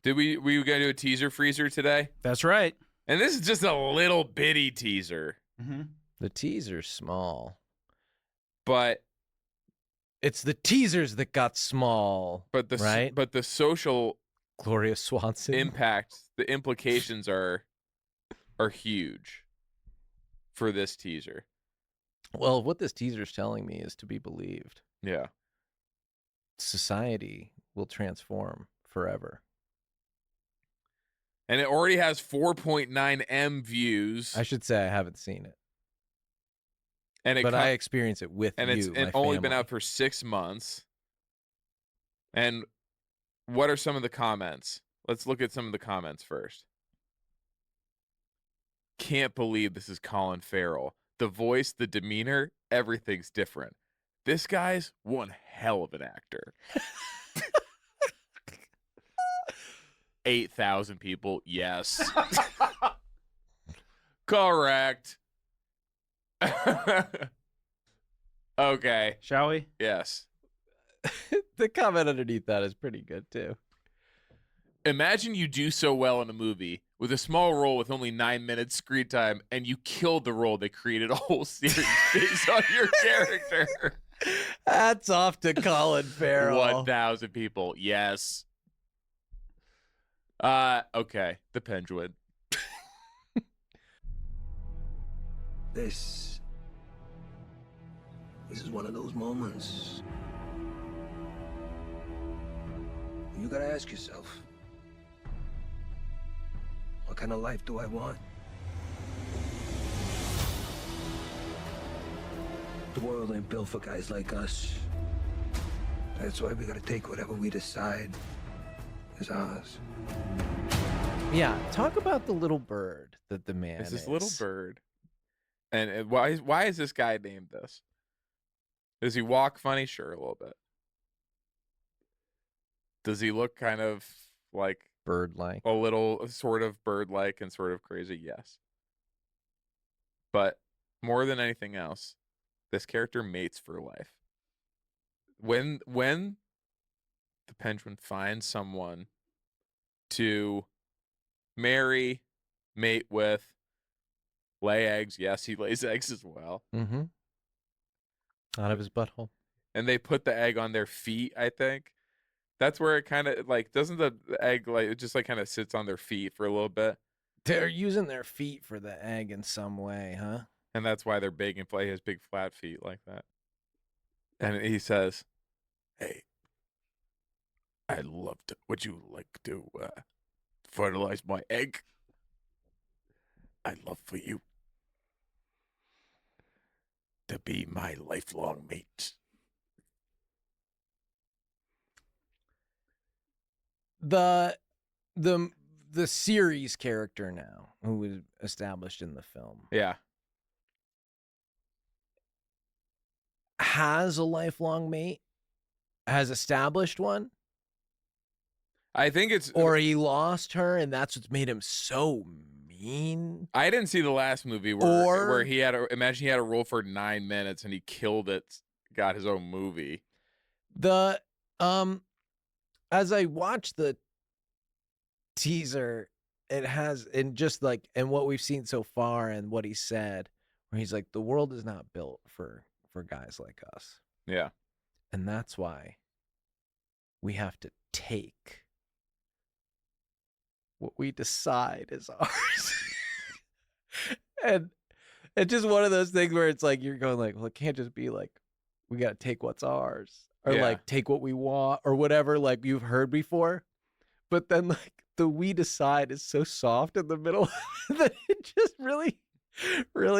Did we going to do a teaser freezer today? That's right. And this is just a little bitty teaser. Mm-hmm. The teaser's small. But it's the teasers that got small. But the social Gloria Swanson impact, the implications are huge for this teaser. Well, what this teaser's telling me is to be believed. Yeah. Society will transform forever. And it already has 4.9 M views. I should say I haven't seen it. But I experience it with and you, it's only been out for 6 months. And what are some of the comments? Let's look at some of the comments first. Can't believe this is Colin Farrell. The voice, the demeanor, everything's different. This guy's one hell of an actor. 8,000 people, yes. Correct. Okay. Shall we? Yes. The comment underneath that is pretty good, too. Imagine you do so well in a movie with a small role with only 9 minutes screen time, and you killed the role. They created a whole series based on your character. Hats off to Colin Farrell. 1,000 people, yes. Okay, the penguin. This is one of those moments. You gotta ask yourself, what kind of life do I want? The world ain't built for guys like us. That's why we gotta take whatever we decide is ours. Yeah, talk about the little bird that the man is. This little bird. And why is this guy named this? Does he walk funny? Sure, a little bit. Does he look kind of like bird-like? A little sort of bird-like and sort of crazy, yes. But more than anything else, this character mates for life. When the penguin finds someone to marry, mate with, lay eggs, yes, he lays eggs as well. Mm-hmm. Out of his butthole. And they put the egg on their feet, I think. That's where it kind of, like, doesn't the egg, like, it just, like, kind of sits on their feet for a little bit? They're using their feet for the egg in some way, huh? And that's why they're big and he has big flat feet like that. And he says, hey, I'd love to, would you like to fertilize my egg? I'd love for you to be my lifelong mate. The series character now, who was established in the film, yeah, has a lifelong mate, has established one. I think it's, or he lost her, and that's what's made him so mean. I didn't see the last movie where he had imagine he had a role for 9 minutes and he killed it, got his own movie. The as I watched the teaser, it has, and just like, and what we've seen so far and what he said, where he's like, the world is not built for guys like us. Yeah. And that's why we have to take what we decide is ours. And it's just one of those things where it's like, you're going like, well, it can't just be like, we got to take what's ours. Or like take what we want or whatever, like you've heard before. But then like the we decide is so soft in the middle that it just really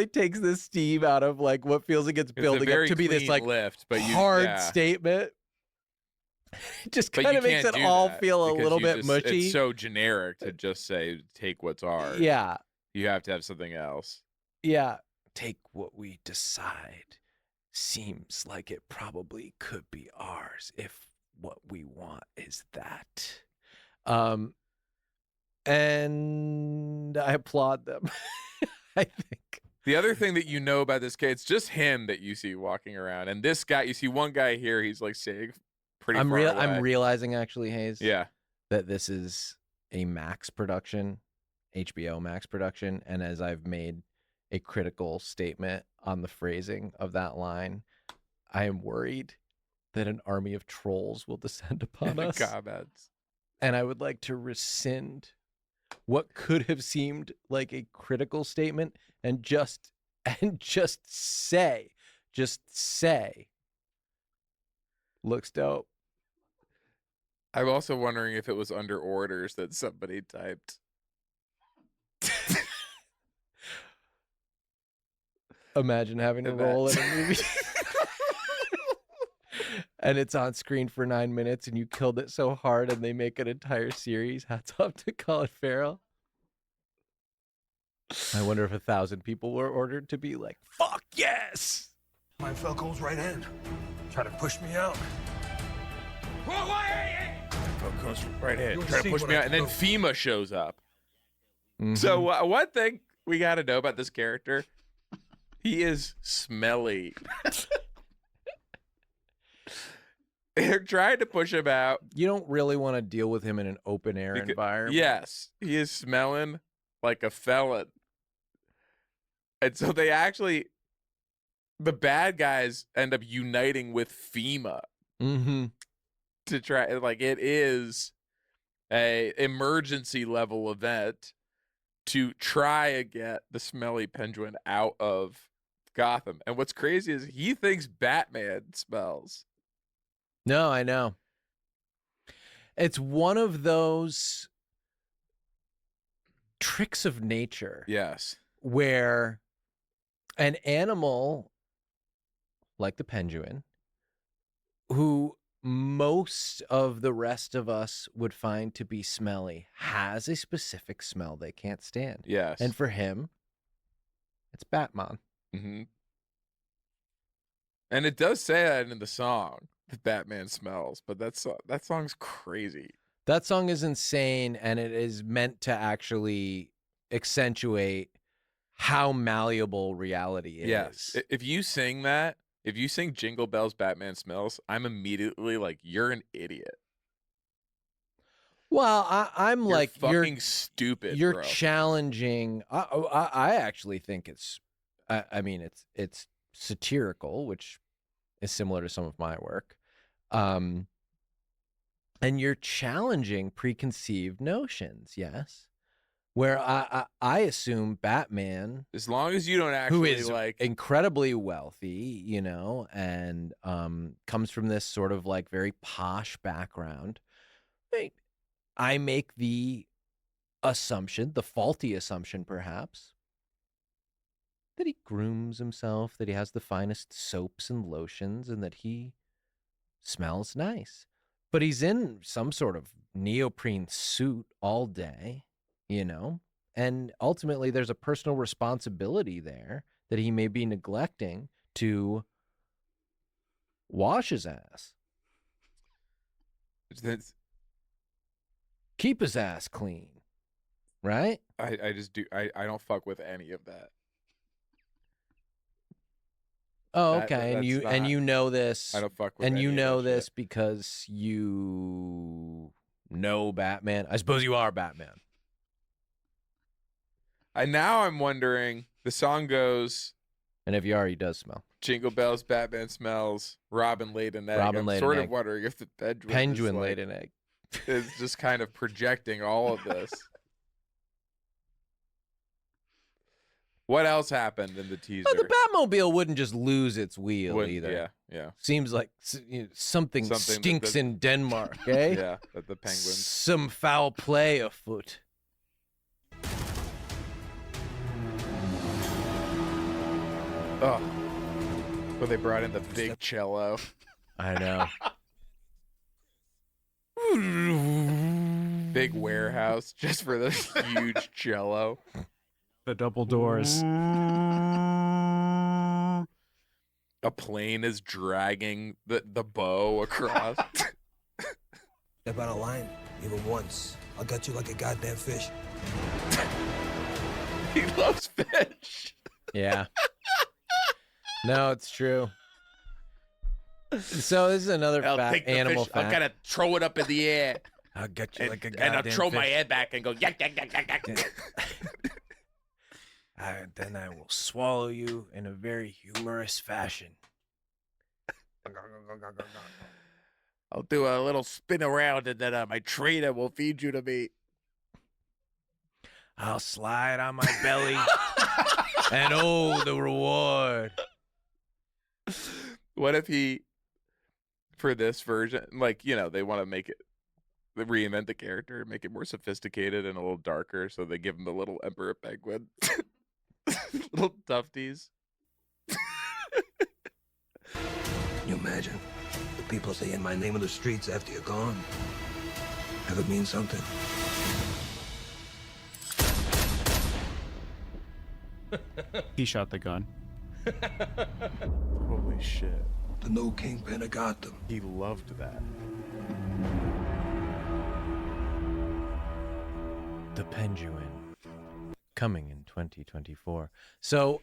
takes the steam out of like what feels like it's building up to be this like lift, but hard statement. It just kind of makes it all feel a little bit mushy. It's so generic to just say take what's ours. Yeah. You have to have something else. Yeah. Take what we decide. Seems like it probably could be ours if what we want is that. And I applaud them. I think. The other thing that you know about this guy, it's just him that you see walking around. And this guy, you see one guy here, he's like saying pretty far away. I'm realizing actually, Hayes. Yeah. That this is a Max production, HBO Max production, and as I've made a critical statement on the phrasing of that line, I am worried that an army of trolls will descend upon us. Comments. And I would like to rescind what could have seemed like a critical statement and just say, looks dope. I'm also wondering if it was under orders that somebody typed. Imagine having to roll in a movie. And it's on screen for 9 minutes and you killed it so hard and they make an entire series. Hats off to Colin Farrell. I wonder if 1,000 people were ordered to be like, fuck yes! My Falco's right hand. Try to push me out. Falco's right here. You'll Trying to see push what me I out, and then do. FEMA shows up. Mhm. So one thing we got to know about this character, he is smelly. They're trying to push him out. You don't really want to deal with him in an open air environment. Yes, he is smelling like a felon. And so they actually, the bad guys end up uniting with FEMA Mm-hmm. to try, like, it is a emergency level event to try and get the smelly penguin out of Gotham. And what's crazy is he thinks Batman smells. No, I know. It's one of those tricks of nature Yes. where an animal like the penguin, who most of the rest of us would find to be smelly, has a specific smell they can't stand. Yes. And for him, it's Batman. Mm-hmm. And it does say that in the song, that Batman smells, but that song's crazy. That song is insane, and it is meant to actually accentuate how malleable reality is. Yes. If you sing that, if you sing Jingle Bells, Batman Smells, I'm immediately like, you're an idiot. Well, I'm You're like, fucking stupid, you're bro. challenging. I actually think it's, I mean, it's satirical, which is similar to some of my work. And you're challenging preconceived notions, yes. Where I assume Batman, As long as you don't who actually is like, incredibly wealthy, you know, and comes from this sort of like very posh background, I make the assumption, the faulty assumption perhaps, that he grooms himself, that he has the finest soaps and lotions, and that he smells nice. But he's in some sort of neoprene suit all day, you know? And ultimately, there's a personal responsibility there that he may be neglecting to wash his ass, keep his ass clean, right? I just do, I don't fuck with any of that. Oh, That- okay. And that's you not- know this. I don't fuck with And any you of know that shit. this because you know Batman. I suppose you are Batman. Now I'm wondering, the song goes, And if you are, he does smell. Jingle Bells, Batman Smells, Robin laid an egg. Robin I'm laid an sort of egg. wondering if the Penguin laid an egg. is just kind of projecting all of this. What else happened in the teaser? Oh, the Batmobile wouldn't just lose its wheel either. Yeah, yeah. Seems like something Something that stinks the- in Denmark, eh? Yeah, that the penguins. Some foul play afoot. Oh. Well, they brought in the big cello. I know. Big warehouse just for this huge cello. The double doors. A plane is dragging the bow across. Step out of line, even once. I'll gut you like a goddamn fish. He loves fish. Yeah. No, it's true. So this is another I'll take the animal fish. I'm fact. gonna throw it up in the air. I'll get you like a and goddamn I'll throw fish. my head back and go yak yak yak yak yak. Then I will swallow you in a very humorous fashion. I'll do a little spin around, and then my trainer will feed you to me. I'll slide on my belly, and oh, the reward. What if he, for this version, like, you know, they want to make it, they reinvent the character, make it more sophisticated and a little darker, so they give him the little emperor penguin, little tufties. Can you imagine? The people saying my name on the streets after you're gone. Have it mean something? He shot the gun. Holy shit. The no kingpin have got them. He loved that. The Penguin, coming in 2024. So,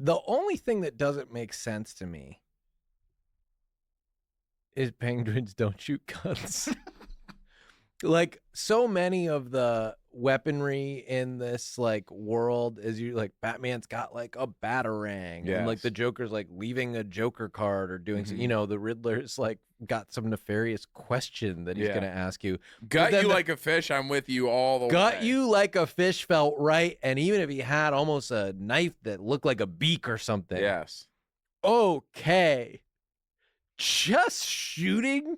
the only thing that doesn't make sense to me is penguins don't shoot guns. Like, so many of the weaponry in this, like, world is you like Batman's got like a batarang, and like Yes. the Joker's like leaving a Joker card or doing you know, the Riddler's like got some nefarious question that he's Yeah. gonna ask you. Gut then you the- like a fish, I'm with you all the way. Gut you like a fish felt right, and even if he had almost a knife that looked like a beak or something. Yes. Okay. Just shooting?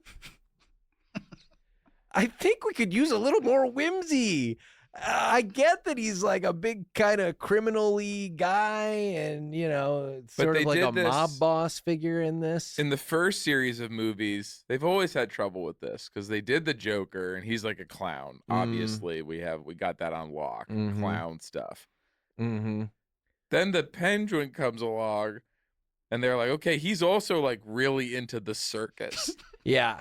I think we could use a little more whimsy. I get that he's like a big kind of criminal-y guy and, you know, sort they of like did a this- mob boss figure in this. In the first series of movies, they've always had trouble with this because they did the Joker and he's like a clown. Obviously, we got that on lock. Mhm. Clown stuff. Mm-hmm. Then the Penguin comes along and they're like, okay, he's also like really into the circus. Yeah.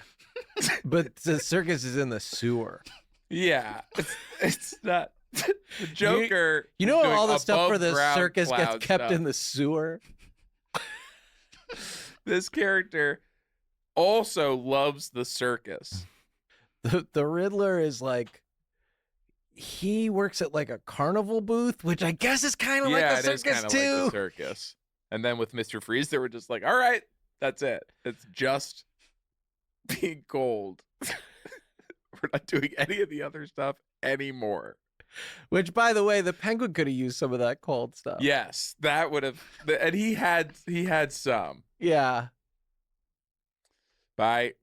But the circus is in the sewer. Yeah. It's not the Joker. You is know doing all the stuff where the above-ground circus gets clown kept stuff. in the sewer? This character also loves the circus. The Riddler is like, he works at like a carnival booth, which I guess is kind of like Yeah, the it is circus kind of too. like the circus. And then with Mr. Freeze, they were just like, all right, that's it. It's just being cold. We're not doing any of the other stuff anymore. Which, by the way, the Penguin could have used some of that cold stuff. Yes, that would have, and he had some. Yeah. Bye.